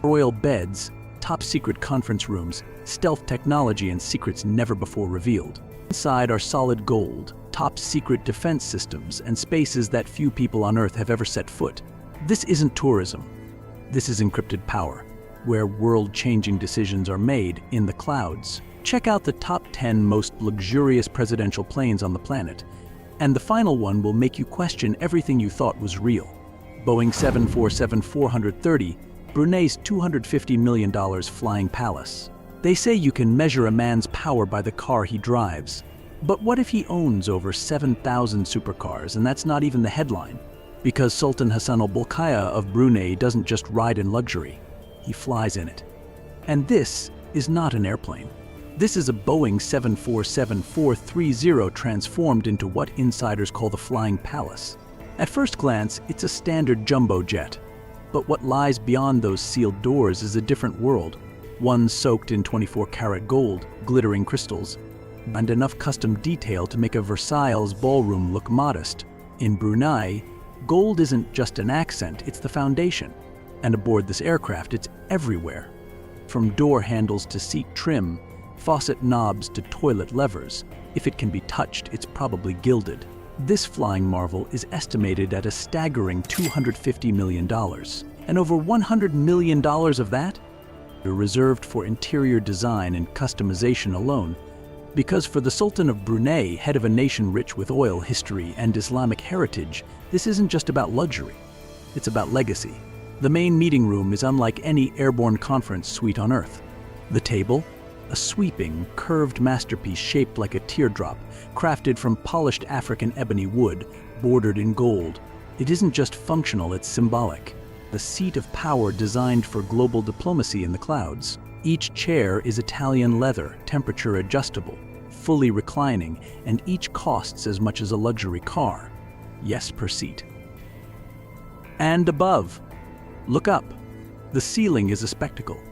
Royal beds, top-secret conference rooms, stealth technology and secrets never before revealed. Inside are solid gold, top-secret defense systems, and spaces that few people on Earth have ever set foot. This isn't tourism. This is encrypted power, where world-changing decisions are made in the clouds. Check out the top 10 most luxurious presidential planes on the planet, and the final one will make you question everything you thought was real. Boeing 747-430, Brunei's $250 million flying palace. They say you can measure a man's power by the car he drives. But what if he owns over 7,000 supercars, and that's not even the headline? Because Sultan Hassan al-Bolkiah of Brunei doesn't just ride in luxury, he flies in it. And this is not an airplane. This is a Boeing 747-430 transformed into what insiders call the Flying Palace. At first glance, it's a standard jumbo jet. But what lies beyond those sealed doors is a different world, one soaked in 24-karat gold, glittering crystals, and enough custom detail to make a Versailles ballroom look modest. In Brunei, gold isn't just an accent, it's the foundation. And aboard this aircraft, it's everywhere. From door handles to seat trim, faucet knobs to toilet levers, if it can be touched, it's probably gilded. This flying marvel is estimated at a staggering $250 million, and over $100 million of that are reserved for interior design and customization alone. Because for the Sultan of Brunei, head of a nation rich with oil, history, and Islamic heritage, this isn't just about luxury, it's about legacy. The main meeting room is unlike any airborne conference suite on Earth. The table? A sweeping, curved masterpiece shaped like a teardrop, crafted from polished African ebony wood, bordered in gold. It isn't just functional, it's symbolic. The seat of power designed for global diplomacy in the clouds. Each chair is Italian leather, temperature adjustable, fully reclining, and each costs as much as a luxury car. Yes, per seat. And above, look up. The ceiling is a spectacle.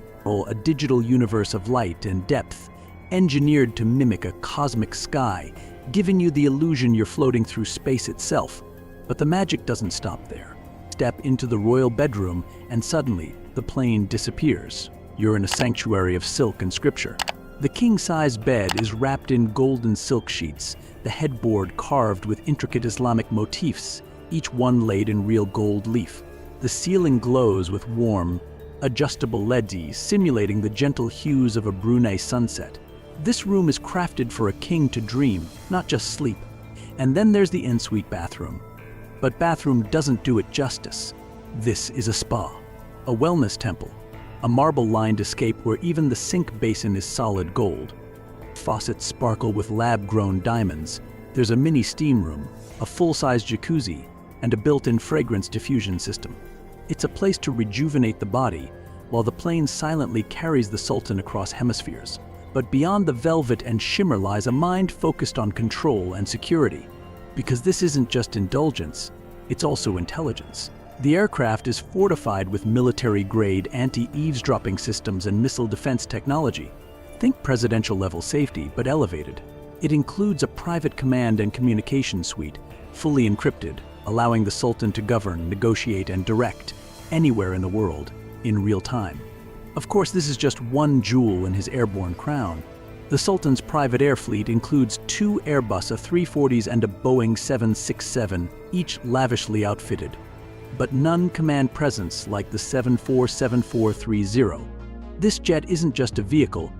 A digital universe of light and depth, engineered to mimic a cosmic sky, giving you the illusion you're floating through space itself. But the magic doesn't stop there. Step into the royal bedroom, and suddenly, the plane disappears. You're in a sanctuary of silk and scripture. The king-size bed is wrapped in golden silk sheets, the headboard carved with intricate Islamic motifs, each one laid in real gold leaf. The ceiling glows with warm, adjustable LEDs simulating the gentle hues of a Brunei sunset. This room is crafted for a king to dream, not just sleep. And then there's the en-suite bathroom. But bathroom doesn't do it justice. This is a spa, a wellness temple, a marble-lined escape where even the sink basin is solid gold. Faucets sparkle with lab-grown diamonds. There's a mini steam room, a full-size jacuzzi, and a built-in fragrance diffusion system. It's a place to rejuvenate the body, while the plane silently carries the Sultan across hemispheres. But beyond the velvet and shimmer lies a mind focused on control and security. Because this isn't just indulgence, it's also intelligence. The aircraft is fortified with military-grade anti-eavesdropping systems and missile defense technology. Think presidential-level safety, but elevated. It includes a private command and communication suite, fully encrypted, allowing the Sultan to govern, negotiate, and direct anywhere in the world, in real time. Of course, this is just one jewel in his airborne crown. The Sultan's private air fleet includes 2 Airbus A340s and a Boeing 767, each lavishly outfitted. But none command presence like the 747-430. This jet isn't just a vehicle,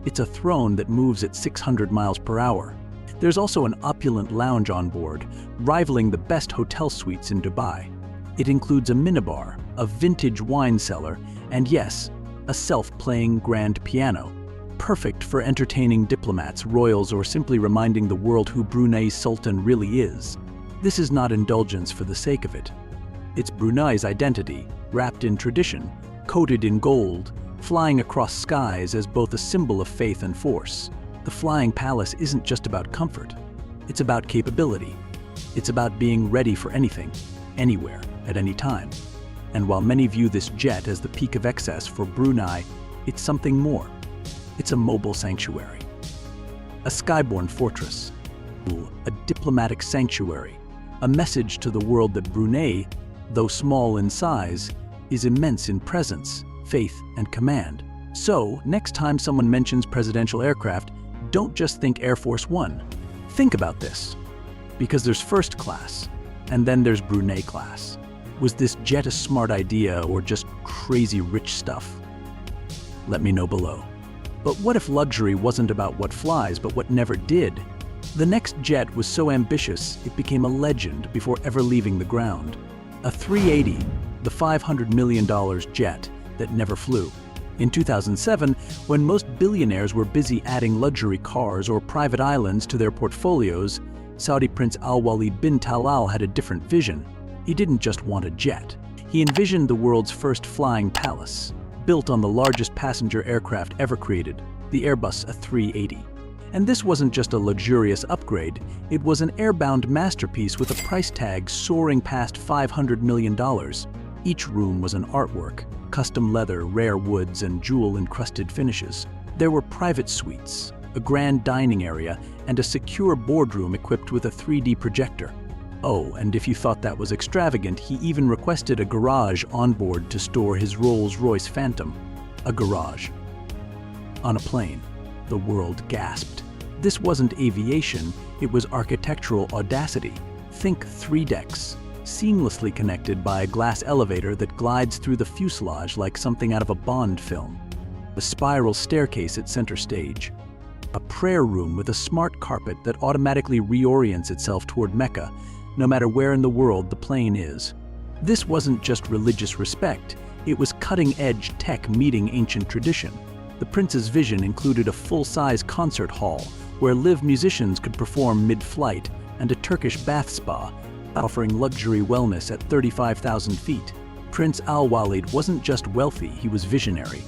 it's a throne that moves at 600 miles per hour. There's also an opulent lounge on board, rivaling the best hotel suites in Dubai. It includes a minibar, a vintage wine cellar, and yes, a self-playing grand piano. Perfect for entertaining diplomats, royals, or simply reminding the world who Brunei's Sultan really is. This is not indulgence for the sake of it. It's Brunei's identity, wrapped in tradition, coated in gold, flying across skies as both a symbol of faith and force. The Flying Palace isn't just about comfort. It's about capability. It's about being ready for anything, anywhere, at any time. And while many view this jet as the peak of excess for Brunei, it's something more. It's a mobile sanctuary, a skyborne fortress, a diplomatic sanctuary, a message to the world that Brunei, though small in size, is immense in presence, faith, and command. So, next time someone mentions presidential aircraft, don't just think Air Force One. Think about this. Because there's first class, and then there's Brunei class. Was this jet a smart idea or just crazy rich stuff? Let me know below. But what if luxury wasn't about what flies, but what never did? The next jet was so ambitious, it became a legend before ever leaving the ground. A 380, the $500 million jet that never flew. In 2007, when most billionaires were busy adding luxury cars or private islands to their portfolios, Saudi Prince Al-Walid bin Talal had a different vision. He didn't just want a jet. He envisioned the world's first flying palace, built on the largest passenger aircraft ever created, the Airbus A380. And this wasn't just a luxurious upgrade, it was an airbound masterpiece with a price tag soaring past $500 million. Each room was an artwork, custom leather, rare woods, and jewel-encrusted finishes. There were private suites, a grand dining area, and a secure boardroom equipped with a 3D projector. Oh, and if you thought that was extravagant, he even requested a garage on board to store his Rolls-Royce Phantom. A garage. On a plane. The world gasped. This wasn't aviation, it was architectural audacity. Think 3 decks, seamlessly connected by a glass elevator that glides through the fuselage like something out of a Bond film. A spiral staircase at center stage. A prayer room with a smart carpet that automatically reorients itself toward Mecca, no matter where in the world the plane is. This wasn't just religious respect, it was cutting-edge tech meeting ancient tradition. The prince's vision included a full-size concert hall where live musicians could perform mid-flight and a Turkish bath spa, offering luxury wellness at 35,000 feet. Prince Al-Walid wasn't just wealthy, he was visionary.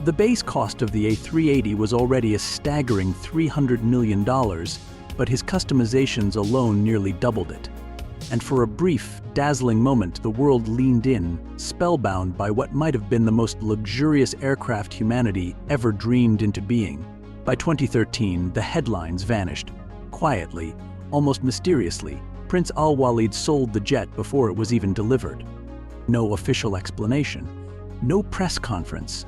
The base cost of the A380 was already a staggering $300 million, but his customizations alone nearly doubled it. And for a brief, dazzling moment, the world leaned in, spellbound by what might have been the most luxurious aircraft humanity ever dreamed into being. By 2013, the headlines vanished. Quietly, almost mysteriously, Prince Al-Walid sold the jet before it was even delivered. No official explanation, no press conference.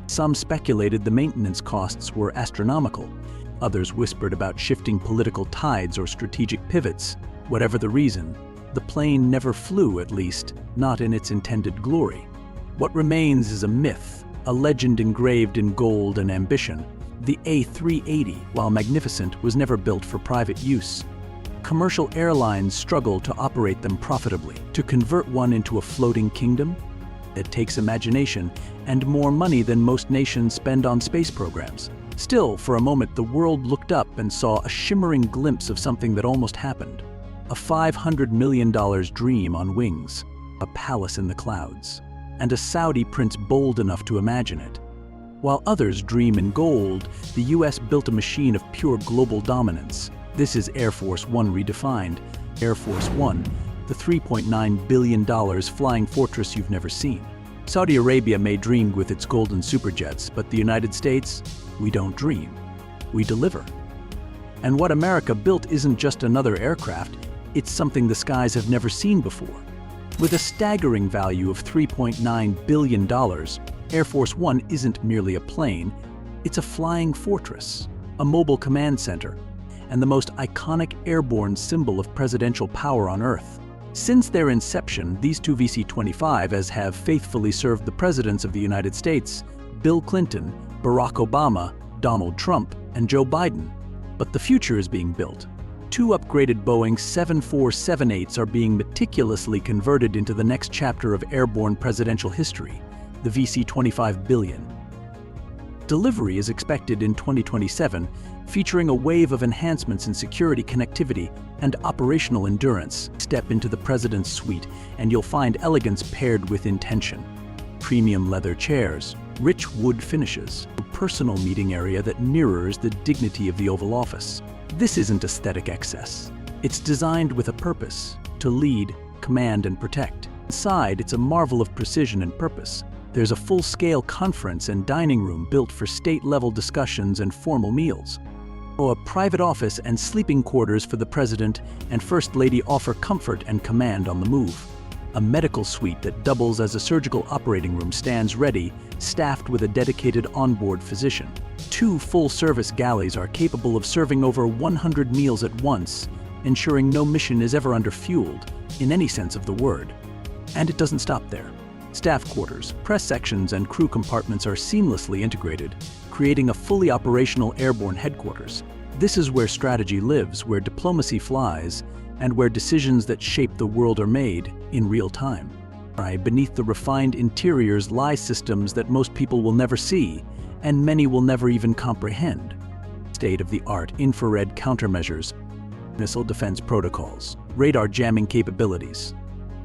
Some speculated the maintenance costs were astronomical. Others whispered about shifting political tides or strategic pivots. Whatever the reason, the plane never flew, at least, not in its intended glory. What remains is a myth, a legend engraved in gold and ambition. The A380, while magnificent, was never built for private use. Commercial airlines struggle to operate them profitably. To convert one into a floating kingdom? It takes imagination and more money than most nations spend on space programs. Still, for a moment, the world looked up and saw a shimmering glimpse of something that almost happened. A $500 million dream on wings, a palace in the clouds, and a Saudi prince bold enough to imagine it. While others dream in gold, the US built a machine of pure global dominance. This is Air Force One redefined. Air Force One, the $3.9 billion flying fortress you've never seen. Saudi Arabia may dream with its golden superjets, but the United States, we don't dream, we deliver. And what America built isn't just another aircraft, it's something the skies have never seen before. With a staggering value of $3.9 billion, Air Force One isn't merely a plane, it's a flying fortress, a mobile command center, and the most iconic airborne symbol of presidential power on Earth. Since their inception, these two VC-25s have faithfully served the presidents of the United States, Bill Clinton, Barack Obama, Donald Trump, and Joe Biden. But the future is being built. 2 upgraded Boeing 747-8s are being meticulously converted into the next chapter of airborne presidential history, the VC-25 billion. Delivery is expected in 2027, featuring a wave of enhancements in security, connectivity, and operational endurance. Step into the president's suite, and you'll find elegance paired with intention. Premium leather chairs, rich wood finishes, a personal meeting area that mirrors the dignity of the Oval Office. This isn't aesthetic excess. It's designed with a purpose, to lead, command, and protect. Inside, it's a marvel of precision and purpose. There's a full-scale conference and dining room built for state-level discussions and formal meals. A private office and sleeping quarters for the President and First Lady offer comfort and command on the move. A medical suite that doubles as a surgical operating room stands ready, staffed with a dedicated onboard physician. 2 full-service galleys are capable of serving over 100 meals at once, ensuring no mission is ever underfueled, in any sense of the word. And it doesn't stop there. Staff quarters, press sections, and crew compartments are seamlessly integrated, creating a fully operational airborne headquarters. This is where strategy lives, where diplomacy flies, and where decisions that shape the world are made in real time. Beneath the refined interiors lie systems that most people will never see, and many will never even comprehend. State-of-the-art infrared countermeasures, missile defense protocols, radar jamming capabilities,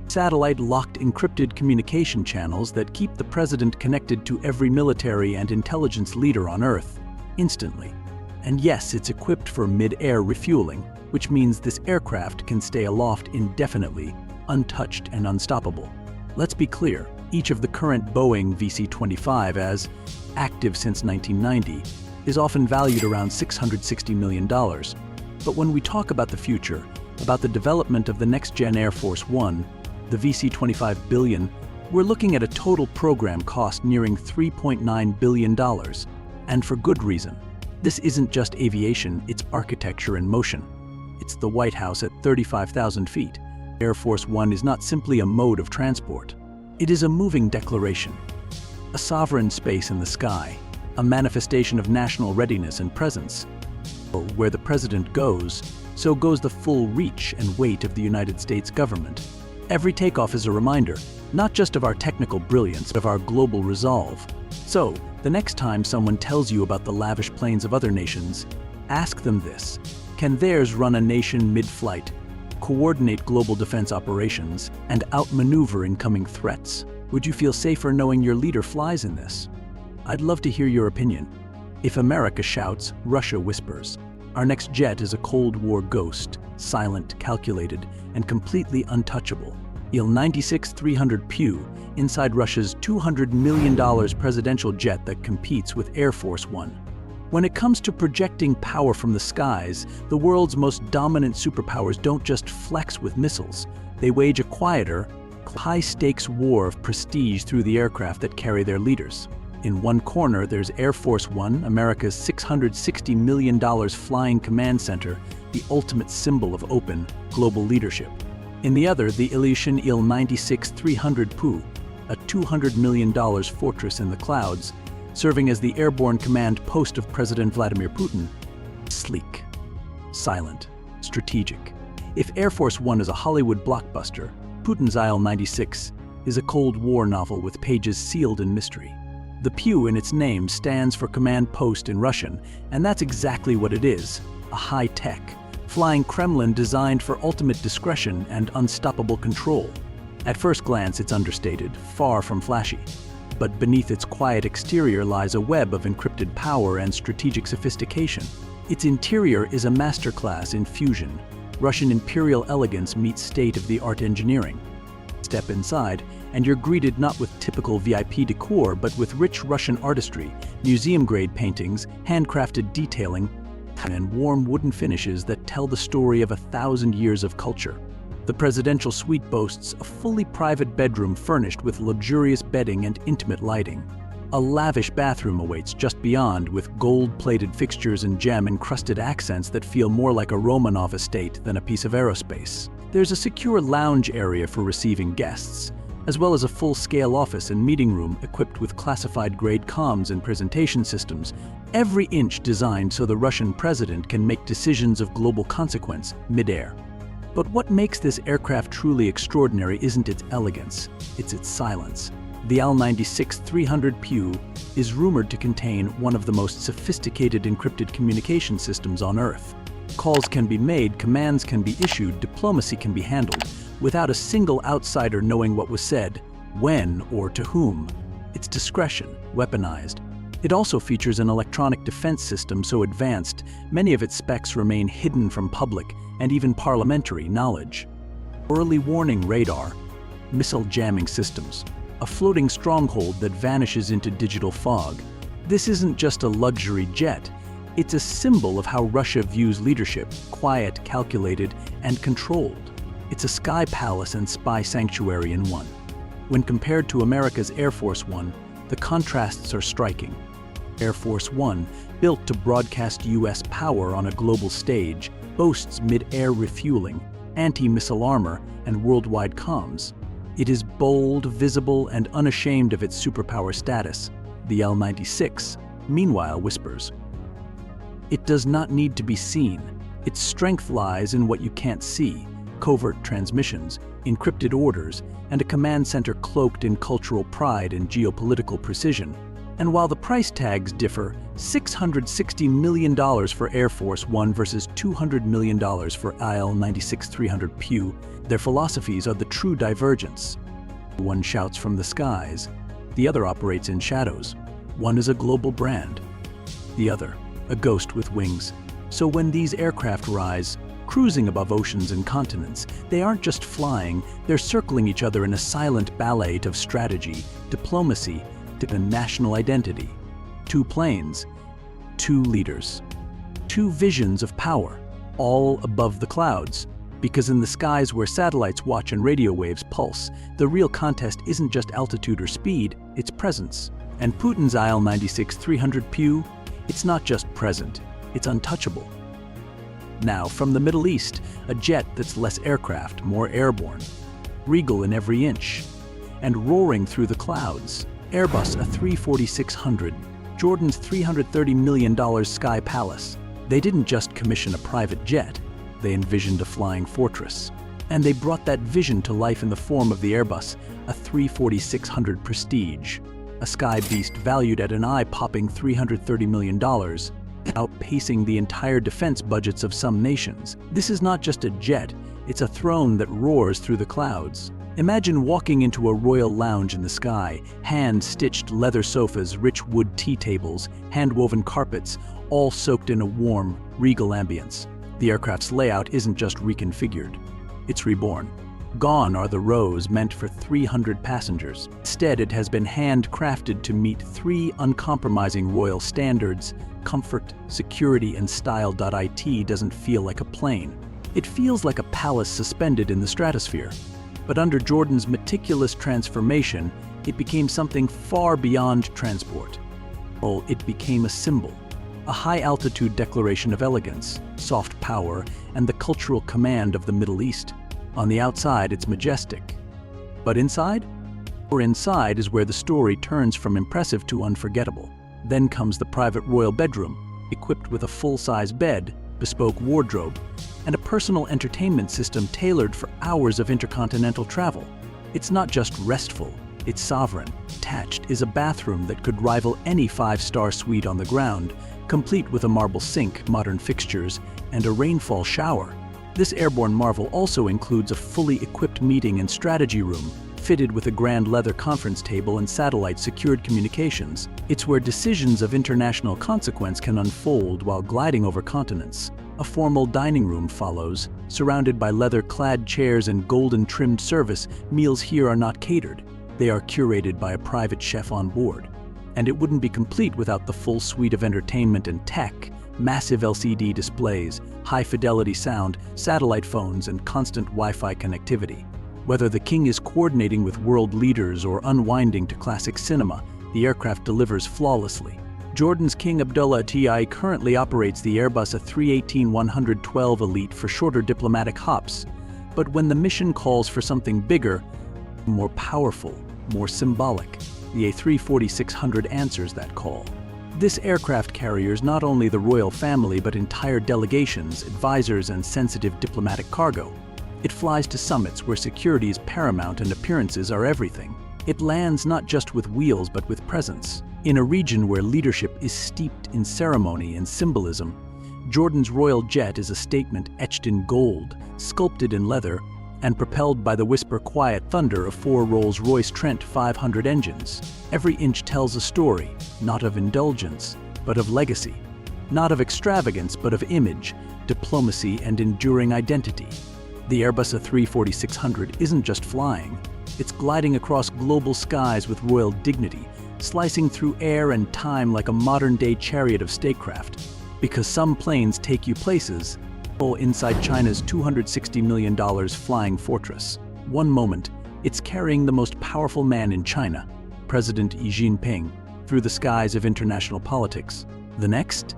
satellite-locked encrypted communication channels that keep the president connected to every military and intelligence leader on Earth instantly. And yes, it's equipped for mid-air refueling, which means this aircraft can stay aloft indefinitely, untouched and unstoppable. Let's be clear, each of the current Boeing VC-25, as active since 1990, is often valued around $660 million. But when we talk about the future, about the development of the next-gen Air Force One, the VC-25 billion, we're looking at a total program cost nearing $3.9 billion. And for good reason. This isn't just aviation, it's architecture in motion. It's the White House at 35,000 feet. Air Force One is not simply a mode of transport. It is a moving declaration. A sovereign space in the sky, a manifestation of national readiness and presence. Where the president goes, so goes the full reach and weight of the United States government. Every takeoff is a reminder, not just of our technical brilliance, but of our global resolve. So, the next time someone tells you about the lavish planes of other nations, ask them this. Can theirs run a nation mid-flight, coordinate global defense operations, and outmaneuver incoming threats? Would you feel safer knowing your leader flies in this? I'd love to hear your opinion. If America shouts, Russia whispers. Our next jet is a Cold War ghost, silent, calculated, and completely untouchable. IL96300 Pew, inside Russia's $200 million presidential jet that competes with Air Force One. When it comes to projecting power from the skies, the world's most dominant superpowers don't just flex with missiles. They wage a quieter, high-stakes war of prestige through the aircraft that carry their leaders. In one corner, there's Air Force One, America's $660 million flying command center, the ultimate symbol of open, global leadership. In the other, the Elysian IL96300 Pew, a $200 million fortress in the clouds, serving as the airborne command post of President Vladimir Putin. Sleek, silent, strategic. If Air Force One is a Hollywood blockbuster, Putin's IL-96 is a Cold War novel with pages sealed in mystery. The Pew in its name stands for command post in Russian, and that's exactly what it is, a high-tech, flying Kremlin designed for ultimate discretion and unstoppable control. At first glance, it's understated, far from flashy. But beneath its quiet exterior lies a web of encrypted power and strategic sophistication. Its interior is a masterclass in fusion. Russian imperial elegance meets state-of-the-art engineering. Step inside, and you're greeted not with typical VIP decor, but with rich Russian artistry, museum-grade paintings, handcrafted detailing, and warm wooden finishes that tell the story of 1,000 years of culture. The presidential suite boasts a fully private bedroom furnished with luxurious bedding and intimate lighting. A lavish bathroom awaits just beyond, with gold-plated fixtures and gem-encrusted accents that feel more like a Romanov estate than a piece of aerospace. There's a secure lounge area for receiving guests, as well as a full-scale office and meeting room equipped with classified-grade comms and presentation systems, every inch designed so the Russian president can make decisions of global consequence mid-air. But what makes this aircraft truly extraordinary isn't its elegance, it's its silence. The IL96300 Pew is rumored to contain one of the most sophisticated encrypted communication systems on Earth. Calls can be made, commands can be issued, diplomacy can be handled, without a single outsider knowing what was said, when, or to whom. Its discretion, weaponized. It also features an electronic defense system so advanced, many of its specs remain hidden from public and even parliamentary knowledge. Early warning radar, missile jamming systems, a floating stronghold that vanishes into digital fog. This isn't just a luxury jet, it's a symbol of how Russia views leadership, quiet, calculated, and controlled. It's a sky palace and spy sanctuary in one. When compared to America's Air Force One, the contrasts are striking. Air Force One, built to broadcast U.S. power on a global stage, boasts mid-air refueling, anti-missile armor, and worldwide comms. It is bold, visible, and unashamed of its superpower status. The IL-96, meanwhile, whispers. It does not need to be seen. Its strength lies in what you can't see: covert transmissions, encrypted orders, and a command center cloaked in cultural pride and geopolitical precision. And while the price tags differ, $660 million for Air Force One versus $200 million for IL96300 Pew, their philosophies are the true divergence. One shouts from the skies, the other operates in shadows. One is a global brand, the other a ghost with wings. So when these aircraft rise, cruising above oceans and continents, they aren't just flying, they're circling each other in a silent ballet of strategy, diplomacy, and national identity. Two planes, two leaders, two visions of power, all above the clouds. Because in the skies where satellites watch and radio waves pulse, the real contest isn't just altitude or speed, it's presence. And Putin's IL96300 Pew, it's not just present, it's untouchable. Now, from the Middle East, a jet that's less aircraft, more airborne, regal in every inch, and roaring through the clouds. Airbus A34600, Jordan's $330 million sky palace. They didn't just commission a private jet, they envisioned a flying fortress. And they brought that vision to life in the form of the Airbus A34600 Prestige, a sky beast valued at an eye-popping $330 million, outpacing the entire defense budgets of some nations. This is not just a jet, it's a throne that roars through the clouds. Imagine walking into a royal lounge in the sky, hand-stitched leather sofas, rich wood tea tables, hand-woven carpets, all soaked in a warm, regal ambience. The aircraft's layout isn't just reconfigured, it's reborn. Gone are the rows meant for 300 passengers. Instead, it has been handcrafted to meet three uncompromising royal standards: comfort, security, and style. It doesn't feel like a plane. It feels like a palace suspended in the stratosphere. But under Jordan's meticulous transformation, it became something far beyond transport. It became a symbol, a high-altitude declaration of elegance, soft power, and the cultural command of the Middle East. On the outside, it's majestic. But inside? Inside is where the story turns from impressive to unforgettable. Then comes the private royal bedroom, equipped with a full-size bed, bespoke wardrobe, and a personal entertainment system tailored for hours of intercontinental travel. It's not just restful, it's sovereign. Attached is a bathroom that could rival any five-star suite on the ground, complete with a marble sink, modern fixtures, and a rainfall shower. This airborne marvel also includes a fully equipped meeting and strategy room, fitted with a grand leather conference table and satellite-secured communications. It's where decisions of international consequence can unfold while gliding over continents. A formal dining room follows, surrounded by leather-clad chairs and golden-trimmed service. Meals here are not catered. They are curated by a private chef on board. And it wouldn't be complete without the full suite of entertainment and tech: massive LCD displays, high-fidelity sound, satellite phones, and constant Wi-Fi connectivity. Whether the king is coordinating with world leaders or unwinding to classic cinema, the aircraft delivers flawlessly. Jordan's King Abdullah TI currently operates the Airbus A318-112 Elite for shorter diplomatic hops. But when the mission calls for something bigger, more powerful, more symbolic, the A34600 answers that call. This aircraft carries not only the royal family but entire delegations, advisors, and sensitive diplomatic cargo. It flies to summits where security is paramount and appearances are everything. It lands not just with wheels but with presence. In a region where leadership is steeped in ceremony and symbolism, Jordan's royal jet is a statement etched in gold, sculpted in leather, and propelled by the whisper-quiet thunder of 4 Rolls-Royce Trent 500 engines. Every inch tells a story, not of indulgence, but of legacy. Not of extravagance, but of image, diplomacy, and enduring identity. The Airbus A34600 isn't just flying. It's gliding across global skies with royal dignity, slicing through air and time like a modern-day chariot of statecraft. Because some planes take you places, inside China's $260 million flying fortress. One moment, it's carrying the most powerful man in China, President Xi Jinping, through the skies of international politics. The next,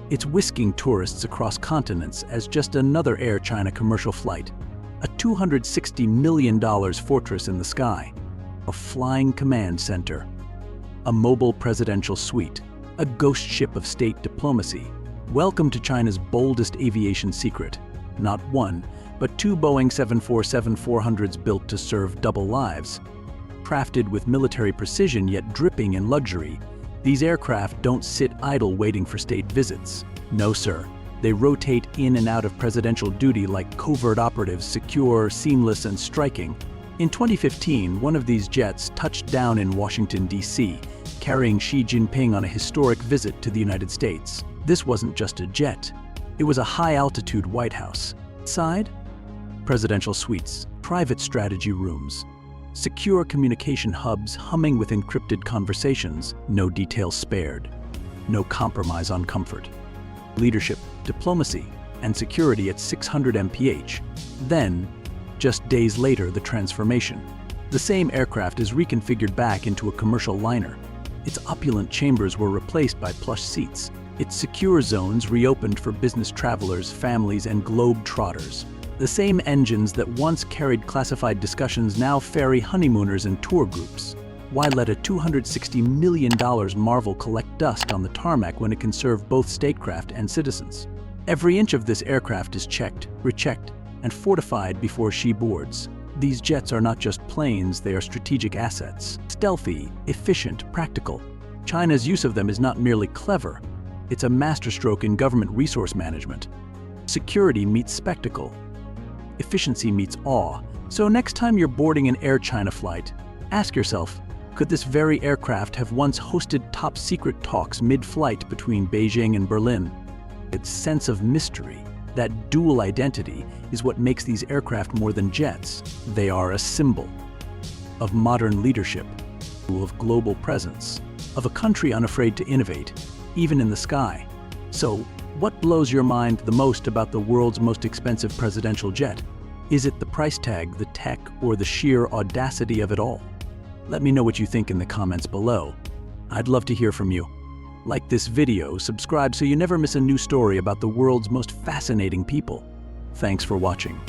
it's whisking tourists across continents as just another Air China commercial flight. A $260 million fortress in the sky. A flying command center. A mobile presidential suite. A ghost ship of state diplomacy. Welcome to China's boldest aviation secret. Not one, but two Boeing 747-400s built to serve double lives. Crafted with military precision yet dripping in luxury, these aircraft don't sit idle waiting for state visits. No, sir. They rotate in and out of presidential duty like covert operatives, secure, seamless, and striking. In 2015, one of these jets touched down in Washington, D.C., carrying Xi Jinping on a historic visit to the United States. This wasn't just a jet. It was a high-altitude White House. Inside, presidential suites, private strategy rooms, secure communication hubs humming with encrypted conversations, no details spared, no compromise on comfort. Leadership, diplomacy, and security at 600 mph. Then, just days later, the transformation. The same aircraft is reconfigured back into a commercial liner. Its opulent chambers were replaced by plush seats. Its secure zones reopened for business travelers, families, and globe-trotters. The same engines that once carried classified discussions now ferry honeymooners and tour groups. Why let a $260 million marvel collect dust on the tarmac when it can serve both statecraft and citizens? Every inch of this aircraft is checked, rechecked, and fortified before Xi boards. These jets are not just planes, they are strategic assets. Stealthy, efficient, practical. China's use of them is not merely clever, it's a masterstroke in government resource management. Security meets spectacle. Efficiency meets awe. So next time you're boarding an Air China flight, ask yourself, could this very aircraft have once hosted top-secret talks mid-flight between Beijing and Berlin? Its sense of mystery, that dual identity, is what makes these aircraft more than jets. They are a symbol of modern leadership, of global presence, of a country unafraid to innovate, even in the sky. So, what blows your mind the most about the world's most expensive presidential jet? Is it the price tag, the tech, or the sheer audacity of it all? Let me know what you think in the comments below. I'd love to hear from you. Like this video, subscribe so you never miss a new story about the world's most fascinating people. Thanks for watching.